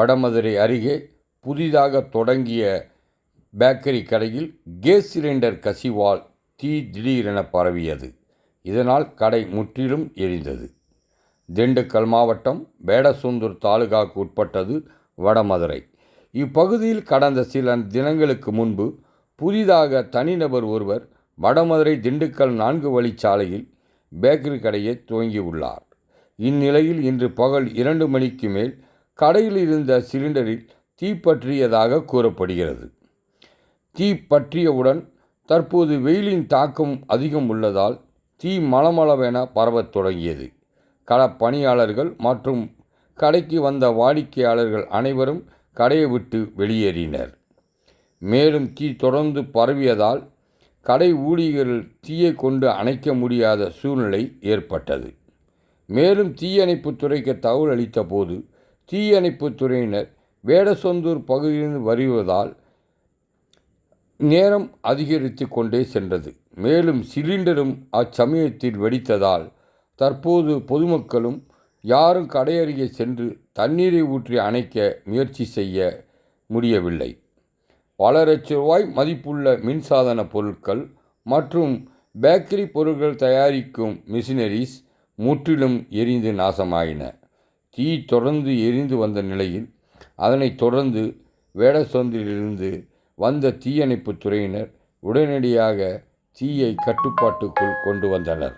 வடமதுரை அருகே புதிதாக தொடங்கிய பேக்கரி கடையில் கேஸ் சிலிண்டர் கசிவால் தீ திடீரென பரவியது. இதனால் கடை முற்றிலும் எரிந்தது. திண்டுக்கல் மாவட்டம் வேடசந்தூர் தாலுகாவுக்கு உட்பட்டது வடமதுரை. இப்பகுதியில் கடந்த சில தினங்களுக்கு முன்பு புதிதாக தனிநபர் ஒருவர் வடமதுரை திண்டுக்கல் 4 வழிச்சாலையில் பேக்கரி கடையை துவங்கியுள்ளார். இந்நிலையில் இன்று பகல் 2 மணிக்கு மேல் கடையில் இருந்த சிலிண்டரில் தீப்பற்றியதாக கூறப்படுகிறது. தீ பற்றியவுடன் தற்போது வெயிலின் தாக்கம் அதிகம் உள்ளதால் தீ மளமளவென பரவத் தொடங்கியது. பணியாளர்கள் மற்றும் கடைக்கு வந்த வாடிக்கையாளர்கள் அனைவரும் கடையை விட்டு வெளியேறினர். மேலும் தீ தொடர்ந்து பரவியதால் கடை ஊழியர்கள் தீயை கொண்டு அணைக்க முடியாத சூழ்நிலை ஏற்பட்டது. மேலும் தீயணைப்பு துறைக்கு தகவல் அளித்த போது தீயணைப்பு துறையினர் வேடசந்தூர் பகுதியிலிருந்து வருவதால் நேரம் அதிகரித்து கொண்டே சென்றது. மேலும் சிலிண்டரும் அச்சமயத்தில் வெடித்ததால் தற்போது பொதுமக்களும் யாரும் கடை அருகே சென்று தண்ணீரை ஊற்றி அணைக்க முயற்சி செய்ய முடியவில்லை. பல லட்ச ரூபாய் மதிப்புள்ள மின்சாதன பொருட்கள் மற்றும் பேக்கரி பொருட்கள் தயாரிக்கும் மிஷினரிஸ் முற்றிலும் எரிந்து நாசமாயின. தீ தொடர்ந்து எரிந்து வந்த நிலையில் அதனைத் தொடர்ந்து வேடசந்தூரிலிருந்து வந்த தீயணைப்பு துறையினர் உடனடியாக தீயை கட்டுப்பாட்டுக்குள் கொண்டு வந்தனர்.